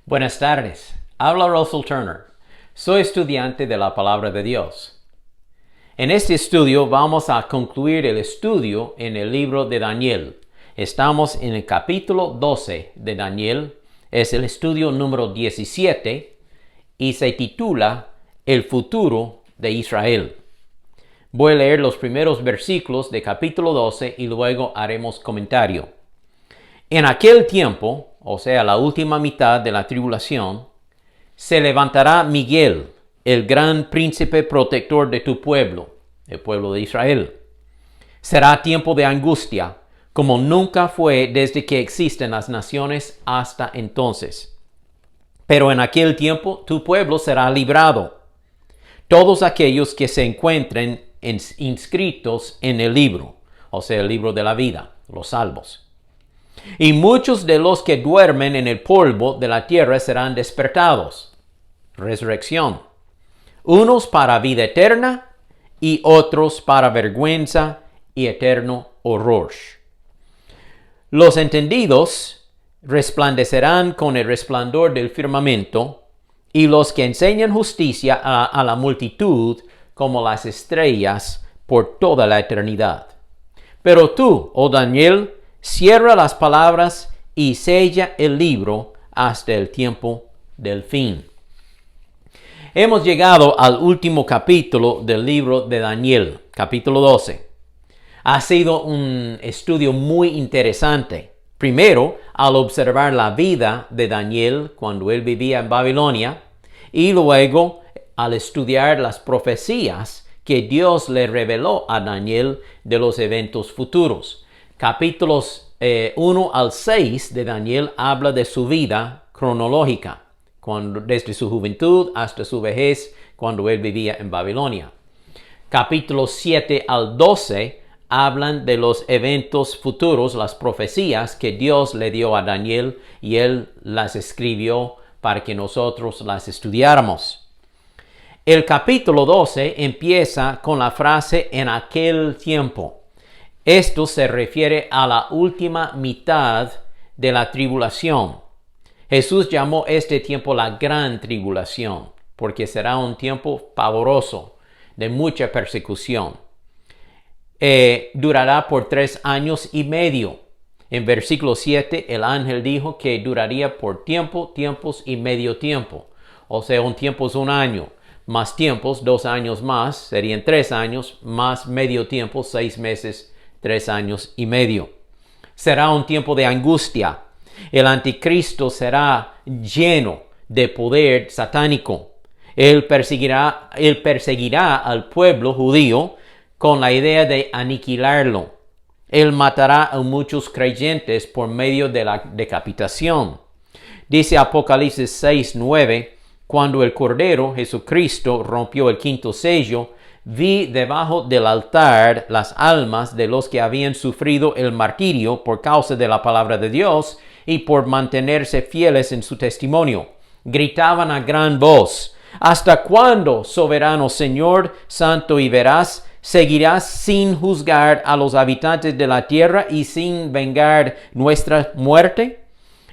Buenas tardes, habla Russell Turner. Soy estudiante de la Palabra de Dios. En este estudio vamos a concluir el estudio en el libro de Daniel. Estamos en el capítulo 12 de Daniel. Es el estudio número 17 y se titula El futuro de Israel. Voy a leer los primeros versículos de capítulo 12 y luego haremos comentario. En aquel tiempo, o sea, la última mitad de la tribulación, se levantará Miguel, el gran príncipe protector de tu pueblo, el pueblo de Israel. Será tiempo de angustia, como nunca fue desde que existen las naciones hasta entonces. Pero en aquel tiempo tu pueblo será librado. Todos aquellos que se encuentren inscritos en el libro, o sea, el libro de la vida, los salvos. Y muchos de los que duermen en el polvo de la tierra serán despertados. Resurrección. Unos para vida eterna y otros para vergüenza y eterno horror. Los entendidos resplandecerán con el resplandor del firmamento, y los que enseñan justicia a la multitud como las estrellas por toda la eternidad. Pero tú, oh Daniel, cierra las palabras y sella el libro hasta el tiempo del fin. Hemos llegado al último capítulo del libro de Daniel, capítulo 12. Ha sido un estudio muy interesante. Primero, al observar la vida de Daniel cuando él vivía en Babilonia, y luego al estudiar las profecías que Dios le reveló a Daniel de los eventos futuros. Capítulos 1 al 6 de Daniel habla de su vida cronológica, desde su juventud hasta su vejez, cuando él vivía en Babilonia. Capítulos 7 al 12 hablan de los eventos futuros, las profecías que Dios le dio a Daniel, y él las escribió para que nosotros las estudiáramos. El capítulo 12 empieza con la frase "en aquel tiempo". Esto se refiere a la última mitad de la tribulación. Jesús llamó este tiempo la gran tribulación, porque será un tiempo pavoroso, de mucha persecución. Durará por 3 años y medio. En versículo 7, el ángel dijo que duraría por tiempos y medio tiempo. O sea, un tiempo es 1 año, más tiempos, 2 años más, serían 3 años, más medio tiempo, 6 meses, 3 años y medio. Será un tiempo de angustia. El anticristo será lleno de poder satánico. Él perseguirá al pueblo judío con la idea de aniquilarlo. Él matará a muchos creyentes por medio de la decapitación. Dice Apocalipsis 6:9, cuando el Cordero, Jesucristo, rompió el 5º sello, vi debajo del altar las almas de los que habían sufrido el martirio por causa de la palabra de Dios y por mantenerse fieles en su testimonio. Gritaban a gran voz: ¿hasta cuándo, soberano Señor, santo y veraz, seguirás sin juzgar a los habitantes de la tierra y sin vengar nuestra muerte?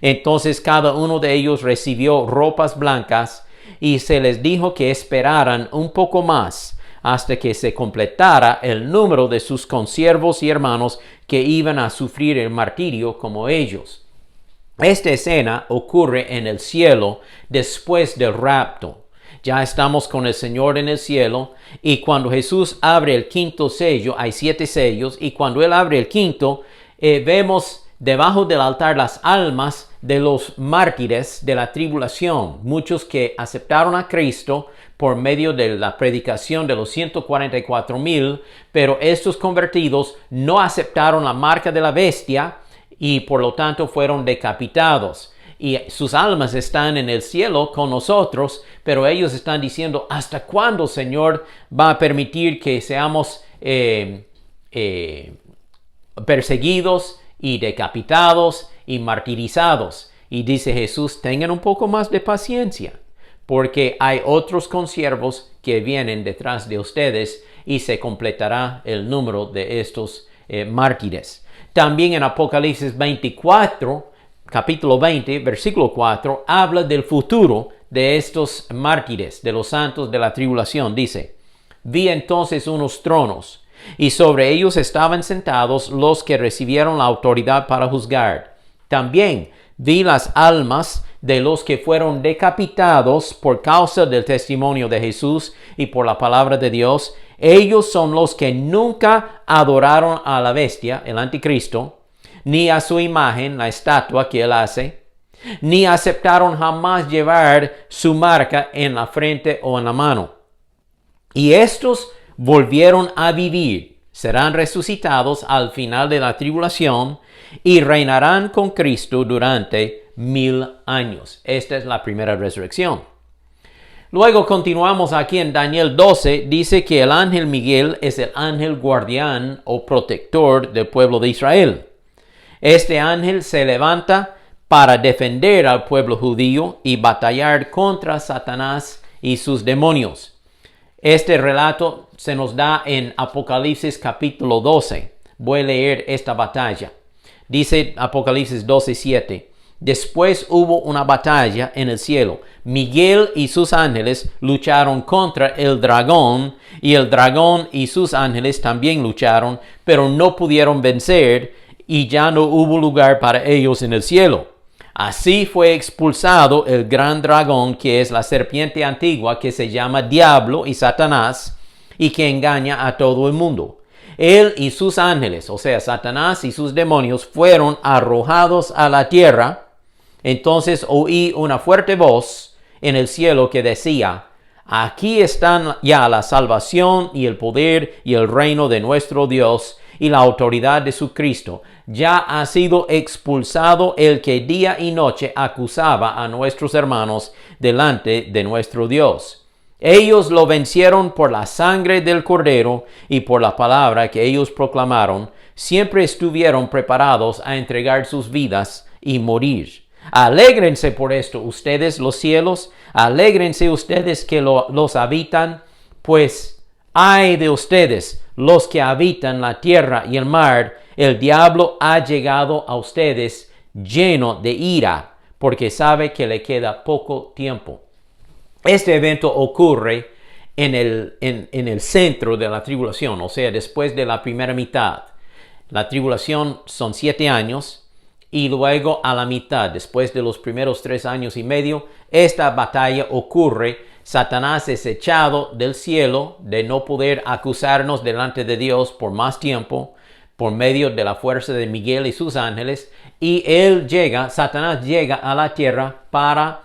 Entonces cada uno de ellos recibió ropas blancas, y se les dijo que esperaran un poco más hasta que se completara el número de sus consiervos y hermanos que iban a sufrir el martirio como ellos. Esta escena ocurre en el cielo después del rapto. Ya estamos con el Señor en el cielo, y cuando Jesús abre el 5º sello, hay 7 sellos, y cuando Él abre el 5º, vemos debajo del altar las almas de los mártires de la tribulación, muchos que aceptaron a Cristo por medio de la predicación de los 144,000, pero estos convertidos no aceptaron la marca de la bestia y por lo tanto fueron decapitados. Y sus almas están en el cielo con nosotros, pero ellos están diciendo: ¿hasta cuándo, Señor, va a permitir que seamos perseguidos y decapitados y martirizados? Y dice Jesús: tengan un poco más de paciencia, porque hay otros consiervos que vienen detrás de ustedes y se completará el número de estos mártires. También en Apocalipsis 24, capítulo 20, versículo 4, habla del futuro de estos mártires, de los santos de la tribulación. Dice, vi entonces unos tronos, y sobre ellos estaban sentados los que recibieron la autoridad para juzgar. También vi las almas de los que fueron decapitados por causa del testimonio de Jesús y por la palabra de Dios. Ellos son los que nunca adoraron a la bestia, el anticristo, ni a su imagen, la estatua que él hace, ni aceptaron jamás llevar su marca en la frente o en la mano. Y estos volvieron a vivir, serán resucitados al final de la tribulación y reinarán con Cristo durante 1000 años. Esta es la primera resurrección. Luego continuamos aquí en Daniel 12, dice que el ángel Miguel es el ángel guardián o protector del pueblo de Israel. Este ángel se levanta para defender al pueblo judío y batallar contra Satanás y sus demonios. Este relato se nos da en Apocalipsis capítulo 12. Voy a leer esta batalla. Dice Apocalipsis 12:7. Después hubo una batalla en el cielo. Miguel y sus ángeles lucharon contra el dragón, y el dragón y sus ángeles también lucharon, pero no pudieron vencer, y ya no hubo lugar para ellos en el cielo. Así fue expulsado el gran dragón, que es la serpiente antigua, que se llama Diablo y Satanás, y que engaña a todo el mundo. Él y sus ángeles, o sea, Satanás y sus demonios, fueron arrojados a la tierra. Entonces oí una fuerte voz en el cielo que decía, aquí están ya la salvación y el poder y el reino de nuestro Dios y la autoridad de su Cristo. Ya ha sido expulsado el que día y noche acusaba a nuestros hermanos delante de nuestro Dios. Ellos lo vencieron por la sangre del Cordero y por la palabra que ellos proclamaron. Siempre estuvieron preparados a entregar sus vidas y morir. Alégrense por esto ustedes los cielos, alégrense ustedes que los habitan, pues ay de ustedes los que habitan la tierra y el mar. El diablo ha llegado a ustedes lleno de ira, porque sabe que le queda poco tiempo. Este evento ocurre en el centro de la tribulación, o sea, después de la primera mitad. La tribulación son 7 años, y luego a la mitad, después de los primeros 3 años y medio, esta batalla ocurre. Satanás es echado del cielo de no poder acusarnos delante de Dios por más tiempo, por medio de la fuerza de Miguel y sus ángeles, y Satanás llega a la tierra para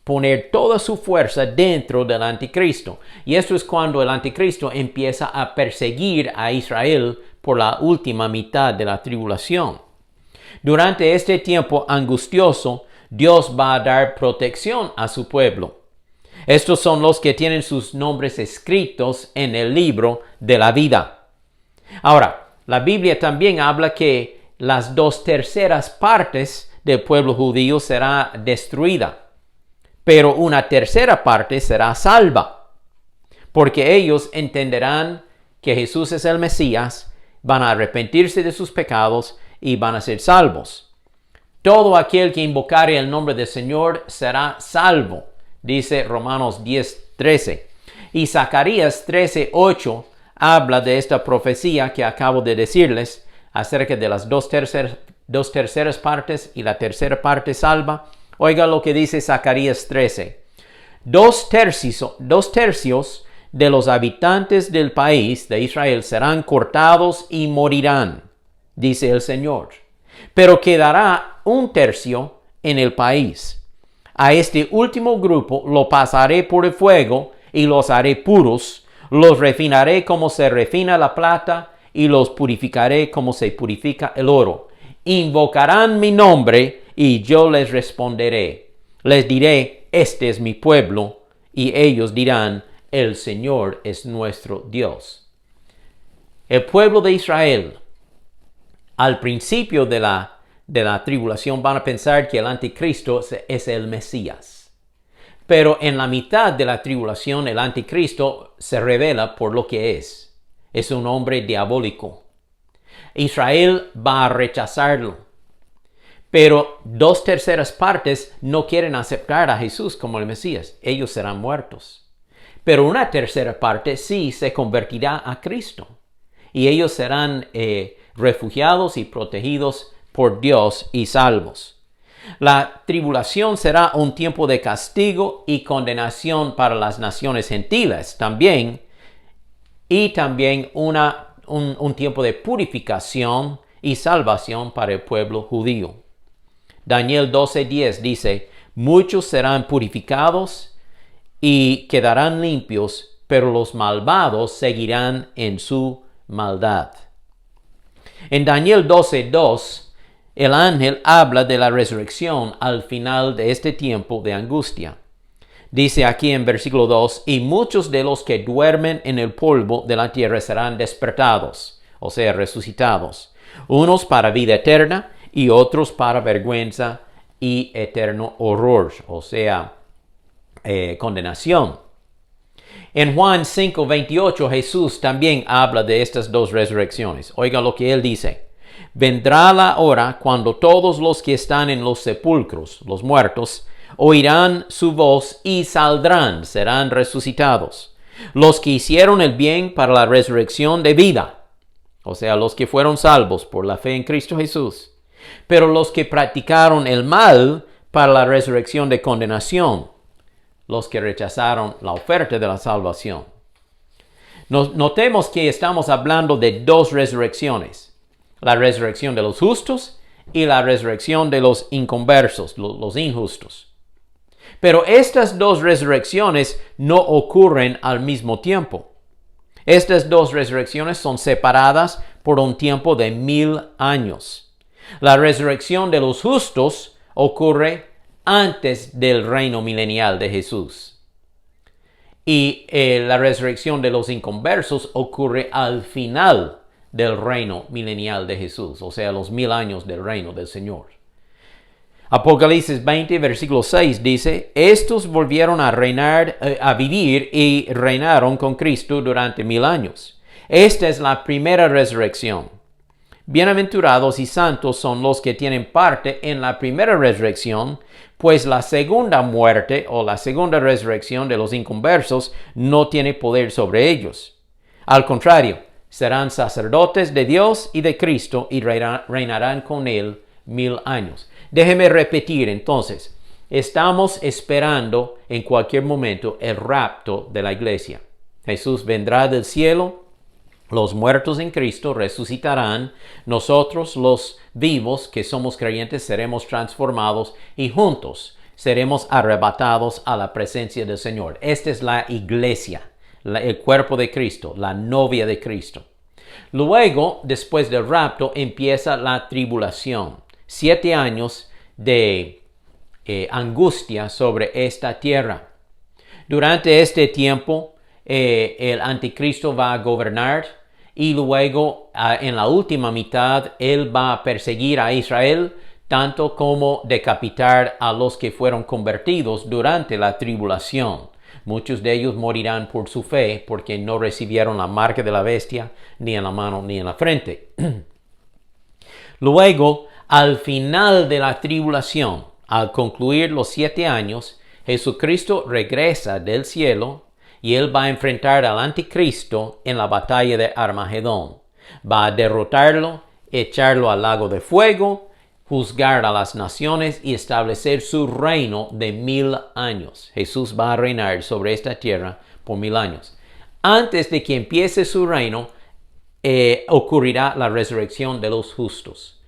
poner toda su fuerza dentro del anticristo. Y esto es cuando el anticristo empieza a perseguir a Israel por la última mitad de la tribulación. Durante este tiempo angustioso, Dios va a dar protección a su pueblo. Estos son los que tienen sus nombres escritos en el libro de la vida. Ahora, la Biblia también habla que las 2/3 partes del pueblo judío será destruida, pero una tercera parte será salva, porque ellos entenderán que Jesús es el Mesías, van a arrepentirse de sus pecados y van a ser salvos. Todo aquel que invocare el nombre del Señor será salvo, dice Romanos 10:13. Y Zacarías 13:8 habla de esta profecía que acabo de decirles acerca de las 2/3 partes y la tercera parte salva. Oiga lo que dice Zacarías 13. 2/3 de los habitantes del país de Israel serán cortados y morirán, dice el Señor. Pero quedará 1/3 en el país. A este último grupo lo pasaré por el fuego y los haré puros. Los refinaré como se refina la plata y los purificaré como se purifica el oro. Invocarán mi nombre y yo les responderé. Les diré, este es mi pueblo, y ellos dirán, el Señor es nuestro Dios. El pueblo de Israel, al principio de la tribulación, van a pensar que el anticristo es el Mesías. Pero en la mitad de la tribulación, el anticristo se revela por lo que es. Es un hombre diabólico. Israel va a rechazarlo. Pero 2/3 partes no quieren aceptar a Jesús como el Mesías. Ellos serán muertos. Pero 1/3 parte sí se convertirá a Cristo. Y ellos serán refugiados y protegidos por Dios y salvos. La tribulación será un tiempo de castigo y condenación para las naciones gentiles también. Y también un tiempo de purificación y salvación para el pueblo judío. Daniel 12:10 dice, muchos serán purificados y quedarán limpios, pero los malvados seguirán en su maldad. En Daniel 12:2, el ángel habla de la resurrección al final de este tiempo de angustia. Dice aquí en versículo 2, y muchos de los que duermen en el polvo de la tierra serán despertados, o sea, resucitados, unos para vida eterna y otros para vergüenza y eterno horror, o sea, condenación. En Juan 5:28 Jesús también habla de estas dos resurrecciones. Oiga lo que él dice. Vendrá la hora cuando todos los que están en los sepulcros, los muertos, oirán su voz y saldrán, serán resucitados. Los que hicieron el bien para la resurrección de vida, o sea, los que fueron salvos por la fe en Cristo Jesús. Pero los que practicaron el mal para la resurrección de condenación, los que rechazaron la oferta de la salvación. Notemos que estamos hablando de dos resurrecciones. La resurrección de los justos y la resurrección de los inconversos, los injustos. Pero estas dos resurrecciones no ocurren al mismo tiempo. Estas dos resurrecciones son separadas por un tiempo de 1000 años. La resurrección de los justos ocurre antes del reino milenial de Jesús. Y la resurrección de los inconversos ocurre al final del reino milenial de Jesús, o sea, los 1000 años del reino del Señor. Apocalipsis 20, versículo 6 dice, estos volvieron a reinar, a vivir y reinaron con Cristo durante 1000 años. Esta es la primera resurrección. Bienaventurados y santos son los que tienen parte en la primera resurrección, pues la segunda muerte o la segunda resurrección de los inconversos no tiene poder sobre ellos. Al contrario, serán sacerdotes de Dios y de Cristo y reinarán con él 1000 años. Déjeme repetir entonces, estamos esperando en cualquier momento el rapto de la iglesia. Jesús vendrá del cielo. Los muertos en Cristo resucitarán, nosotros los vivos que somos creyentes seremos transformados y juntos seremos arrebatados a la presencia del Señor. Esta es la iglesia, el cuerpo de Cristo, la novia de Cristo. Luego, después del rapto, empieza la tribulación. 7 años de angustia sobre esta tierra. Durante este tiempo, el anticristo va a gobernar. Y luego, en la última mitad, él va a perseguir a Israel, tanto como decapitar a los que fueron convertidos durante la tribulación. Muchos de ellos morirán por su fe, porque no recibieron la marca de la bestia, ni en la mano ni en la frente. Luego, al final de la tribulación, al concluir los 7 años, Jesucristo regresa del cielo, y él va a enfrentar al anticristo en la batalla de Armagedón. Va a derrotarlo, echarlo al lago de fuego, juzgar a las naciones y establecer su reino de 1000 años. Jesús va a reinar sobre esta tierra por 1000 años. Antes de que empiece su reino, ocurrirá la resurrección de los justos.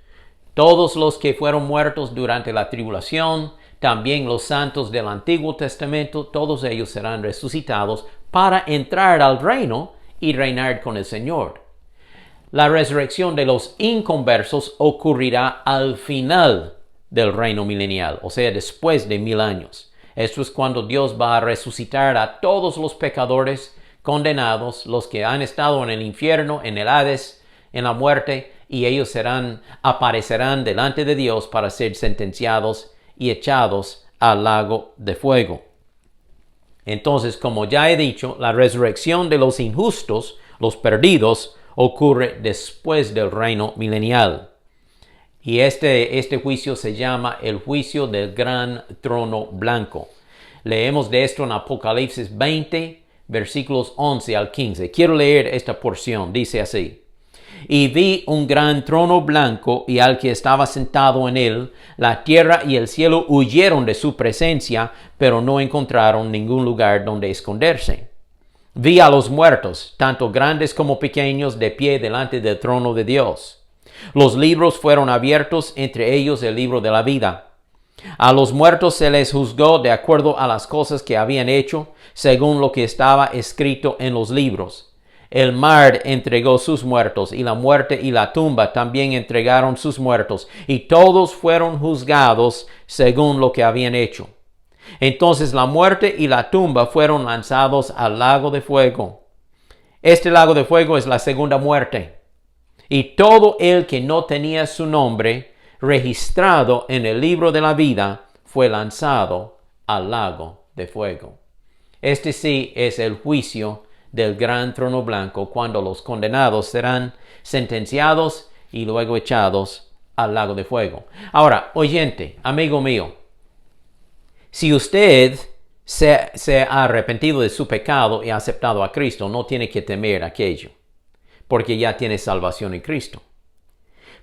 Todos los que fueron muertos durante la tribulación, también los santos del Antiguo Testamento, todos ellos serán resucitados para entrar al reino y reinar con el Señor. La resurrección de los inconversos ocurrirá al final del reino milenial, o sea, después de 1000 años. Esto es cuando Dios va a resucitar a todos los pecadores condenados, los que han estado en el infierno, en el Hades, en la muerte, y ellos aparecerán delante de Dios para ser sentenciados y echados al lago de fuego. Entonces, como ya he dicho, la resurrección de los injustos, los perdidos, ocurre después del reino milenial. Y este juicio se llama el juicio del gran trono blanco. Leemos de esto en Apocalipsis 20, versículos 11 al 15. Quiero leer esta porción. Dice así. Y vi un gran trono blanco y al que estaba sentado en él. La tierra y el cielo huyeron de su presencia, pero no encontraron ningún lugar donde esconderse. Vi a los muertos, tanto grandes como pequeños, de pie delante del trono de Dios. Los libros fueron abiertos, entre ellos el libro de la vida. A los muertos se les juzgó de acuerdo a las cosas que habían hecho, según lo que estaba escrito en los libros. El mar entregó sus muertos, y la muerte y la tumba también entregaron sus muertos, y todos fueron juzgados según lo que habían hecho. Entonces la muerte y la tumba fueron lanzados al lago de fuego. Este lago de fuego es la segunda muerte. Y todo el que no tenía su nombre registrado en el libro de la vida fue lanzado al lago de fuego. Este sí es el juicio del gran trono blanco, cuando los condenados serán sentenciados y luego echados al lago de fuego. Ahora, oyente, amigo mío, si usted se ha arrepentido de su pecado y ha aceptado a Cristo, no tiene que temer aquello, porque ya tiene salvación en Cristo.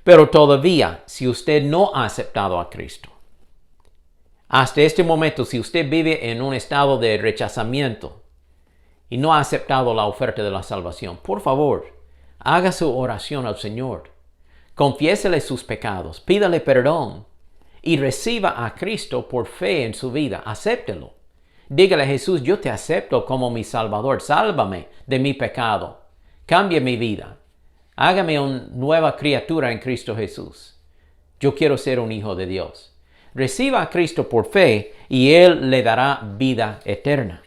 Pero todavía, si usted no ha aceptado a Cristo, hasta este momento, si usted vive en un estado de rechazamiento y no ha aceptado la oferta de la salvación, por favor, haga su oración al Señor. Confiésele sus pecados, pídale perdón y reciba a Cristo por fe en su vida. Acéptelo. Dígale a Jesús, yo te acepto como mi Salvador. Sálvame de mi pecado. Cambie mi vida. Hágame una nueva criatura en Cristo Jesús. Yo quiero ser un hijo de Dios. Reciba a Cristo por fe y Él le dará vida eterna.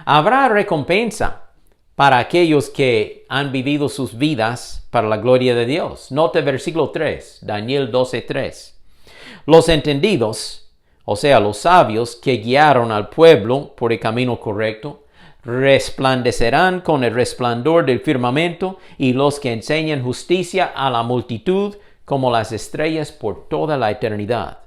Habrá recompensa para aquellos que han vivido sus vidas para la gloria de Dios. Note versículo 3, Daniel 12:3. Los entendidos, o sea, los sabios que guiaron al pueblo por el camino correcto, resplandecerán con el resplandor del firmamento, y los que enseñan justicia a la multitud como las estrellas por toda la eternidad.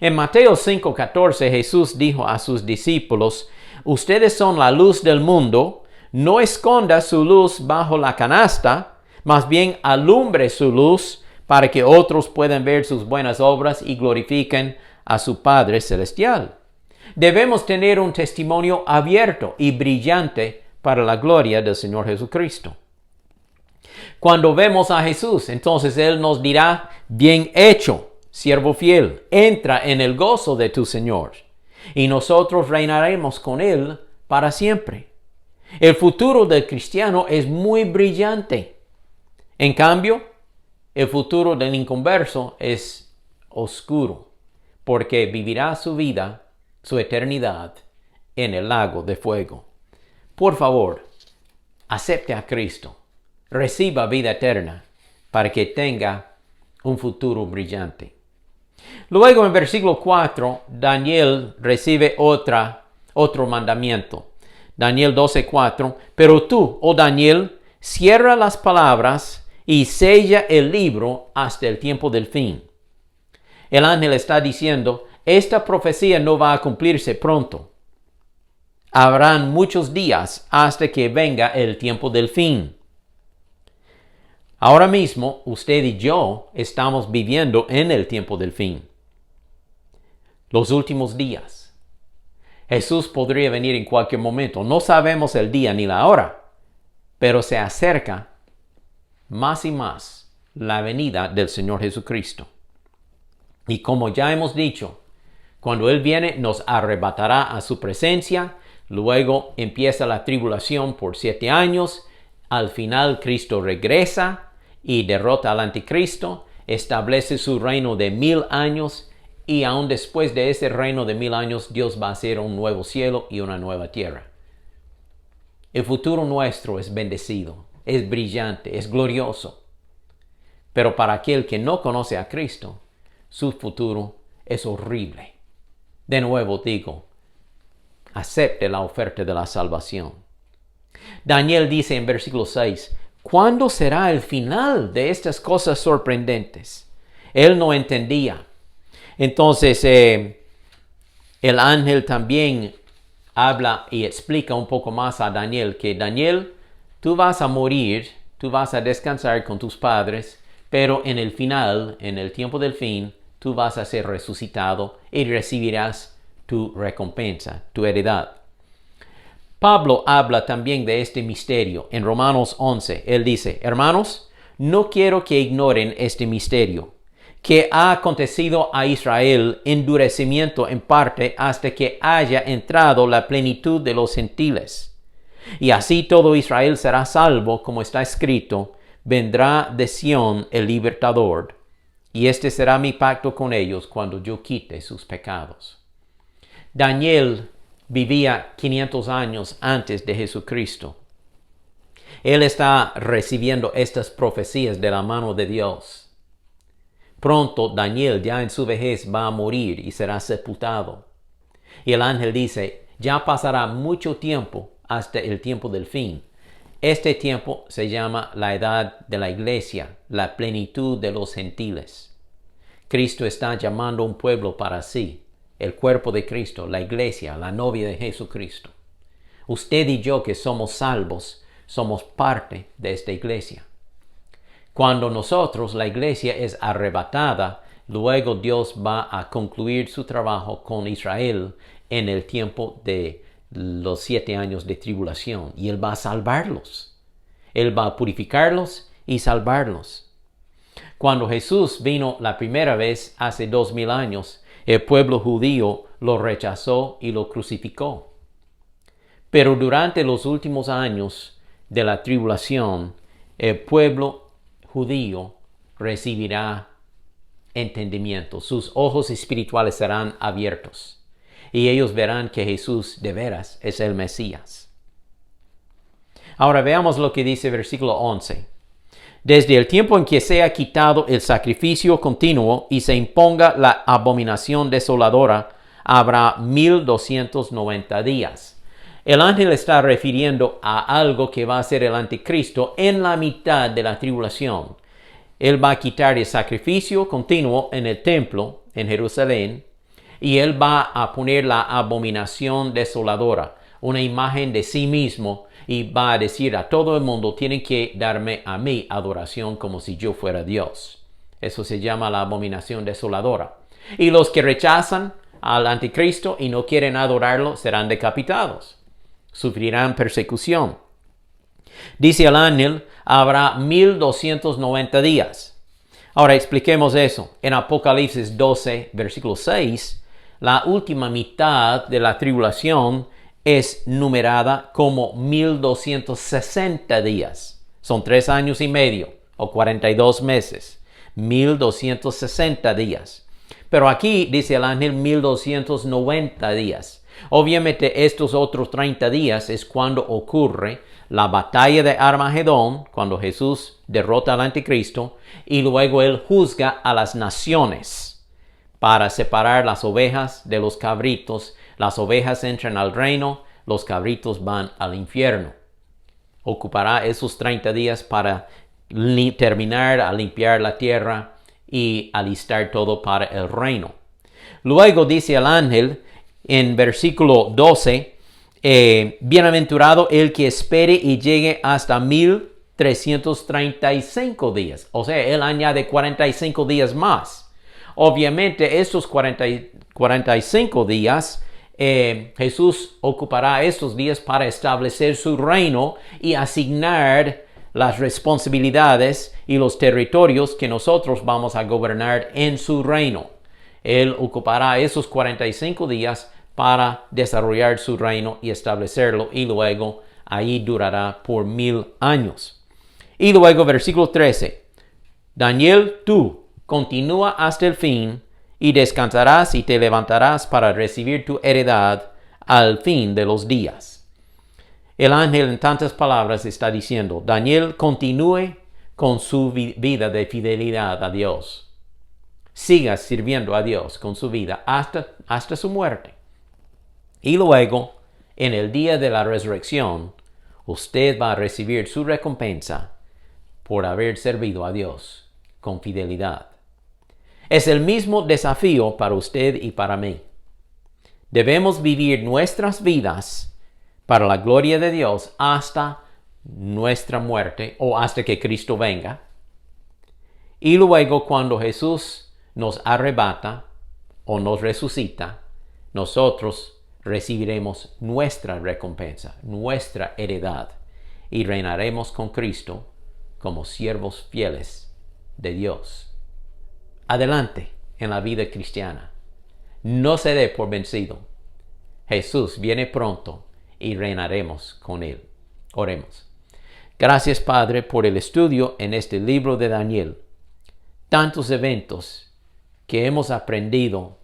En Mateo 5:14 Jesús dijo a sus discípulos, ustedes son la luz del mundo, no esconda su luz bajo la canasta, más bien alumbre su luz para que otros puedan ver sus buenas obras y glorifiquen a su Padre Celestial. Debemos tener un testimonio abierto y brillante para la gloria del Señor Jesucristo. Cuando vemos a Jesús, entonces Él nos dirá, bien hecho, siervo fiel, entra en el gozo de tu Señor. Y nosotros reinaremos con Él para siempre. El futuro del cristiano es muy brillante. En cambio, el futuro del inconverso es oscuro, porque vivirá su vida, su eternidad, en el lago de fuego. Por favor, acepte a Cristo, reciba vida eterna, para que tenga un futuro brillante. Luego en versículo 4, Daniel recibe otro mandamiento. Daniel 12:4, pero tú, oh Daniel, cierra las palabras y sella el libro hasta el tiempo del fin. El ángel está diciendo, esta profecía no va a cumplirse pronto. Habrán muchos días hasta que venga el tiempo del fin. Ahora mismo, usted y yo estamos viviendo en el tiempo del fin. Los últimos días. Jesús podría venir en cualquier momento. No sabemos el día ni la hora, pero se acerca más y más la venida del Señor Jesucristo. Y como ya hemos dicho, cuando Él viene nos arrebatará a su presencia, luego empieza la tribulación por 7 años, al final Cristo regresa y derrota al anticristo, establece su reino de 1000 años, y aún después de ese reino de 1000 años, Dios va a hacer un nuevo cielo y una nueva tierra. El futuro nuestro es bendecido, es brillante, es glorioso. Pero para aquel que no conoce a Cristo, su futuro es horrible. De nuevo digo, acepte la oferta de la salvación. Daniel dice en versículo 6, ¿cuándo será el final de estas cosas sorprendentes? Él no entendía. Entonces, el ángel también habla y explica un poco más a Daniel que Daniel, tú vas a morir, tú vas a descansar con tus padres, pero en el final, en el tiempo del fin, tú vas a ser resucitado y recibirás tu recompensa, tu heredad. Pablo habla también de este misterio. En Romanos 11, él dice, hermanos, no quiero que ignoren este misterio, que ha acontecido a Israel endurecimiento en parte hasta que haya entrado la plenitud de los gentiles. Y así todo Israel será salvo, como está escrito, vendrá de Sión el libertador, y este será mi pacto con ellos cuando yo quite sus pecados. Daniel vivía 500 años antes de Jesucristo. Él está recibiendo estas profecías de la mano de Dios. Pronto Daniel ya en su vejez va a morir y será sepultado. Y el ángel dice, ya pasará mucho tiempo hasta el tiempo del fin. Este tiempo se llama la edad de la iglesia, la plenitud de los gentiles. Cristo está llamando un pueblo para sí. El cuerpo de Cristo, la iglesia, la novia de Jesucristo. Usted y yo que somos salvos, somos parte de esta iglesia. Cuando nosotros, la iglesia, es arrebatada, luego Dios va a concluir su trabajo con Israel en el tiempo de los 7 años de tribulación. Y Él va a salvarlos. Él va a purificarlos y salvarlos. Cuando Jesús vino la primera vez hace 2000 años, el pueblo judío lo rechazó y lo crucificó. Pero durante los últimos años de la tribulación, el pueblo judío recibirá entendimiento. Sus ojos espirituales serán abiertos y ellos verán que Jesús de veras es el Mesías. Ahora veamos lo que dice versículo 11. Desde el tiempo en que sea quitado el sacrificio continuo y se imponga la abominación desoladora, habrá 1290 días. El ángel está refiriendo a algo que va a ser el anticristo en la mitad de la tribulación. Él va a quitar el sacrificio continuo en el templo en Jerusalén y él va a poner la abominación desoladora, una imagen de sí mismo, y va a decir a todo el mundo, tienen que darme a mí adoración como si yo fuera Dios. Eso se llama la abominación desoladora. Y los que rechazan al anticristo y no quieren adorarlo serán decapitados. Sufrirán persecución. Dice el ángel, habrá 1290 días. Ahora expliquemos eso. En Apocalipsis 12, versículo 6, la última mitad de la tribulación es numerada como 1260 días. Son 3 años y medio o 42 meses. 1260 días. Pero aquí dice el ángel 1290 días. Obviamente estos otros 30 días es cuando ocurre la batalla de Armagedón, cuando Jesús derrota al anticristo y luego él juzga a las naciones para separar las ovejas de los cabritos. Las ovejas entran al reino, los cabritos van al infierno. Ocupará esos 30 días para terminar a limpiar la tierra y alistar todo para el reino. Luego dice el ángel en versículo 12, bienaventurado el que espere y llegue hasta 1335 días. O sea, él añade 45 días más. Obviamente estos 45 días, Jesús ocupará estos días para establecer su reino y asignar las responsabilidades y los territorios que nosotros vamos a gobernar en su reino. Él ocupará esos 45 días para desarrollar su reino y establecerlo, y luego ahí durará por 1000 años. Y luego versículo 13. Daniel, tú continúa hasta el fin y descansarás y te levantarás para recibir tu heredad al fin de los días. El ángel en tantas palabras está diciendo, Daniel continúe con su vida de fidelidad a Dios. Siga sirviendo a Dios con su vida hasta su muerte. Y luego, en el día de la resurrección, usted va a recibir su recompensa por haber servido a Dios con fidelidad. Es el mismo desafío para usted y para mí. Debemos vivir nuestras vidas para la gloria de Dios hasta nuestra muerte o hasta que Cristo venga. Y luego cuando Jesús nos arrebata o nos resucita, nosotros recibiremos nuestra recompensa, nuestra heredad, y reinaremos con Cristo como siervos fieles de Dios. Adelante en la vida cristiana. No se dé por vencido. Jesús viene pronto y reinaremos con Él. Oremos. Gracias, Padre, por el estudio en este libro de Daniel. Tantos eventos que hemos aprendido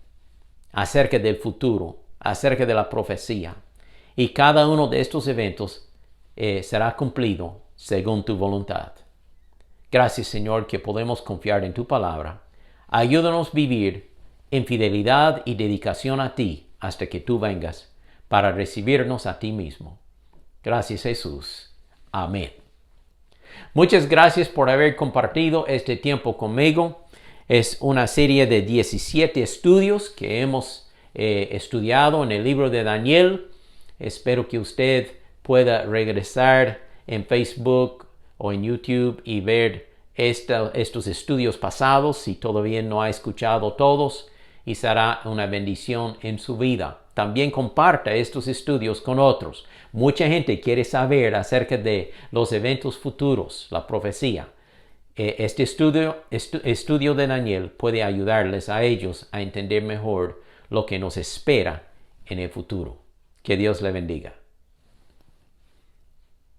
acerca del futuro, acerca de la profecía. Y cada uno de estos eventos será cumplido según tu voluntad. Gracias, Señor, que podemos confiar en tu palabra. Ayúdanos a vivir en fidelidad y dedicación a ti hasta que tú vengas para recibirnos a ti mismo. Gracias, Jesús. Amén. Muchas gracias por haber compartido este tiempo conmigo. Es una serie de 17 estudios que hemos estudiado en el libro de Daniel. Espero que usted pueda regresar en Facebook o en YouTube y ver estos estudios pasados si todavía no ha escuchado todos, y será una bendición en su vida. También comparta estos estudios con otros. Mucha gente quiere saber acerca de los eventos futuros, la profecía. Este estudio de Daniel puede ayudarles a ellos a entender mejor lo que nos espera en el futuro. Que Dios le bendiga.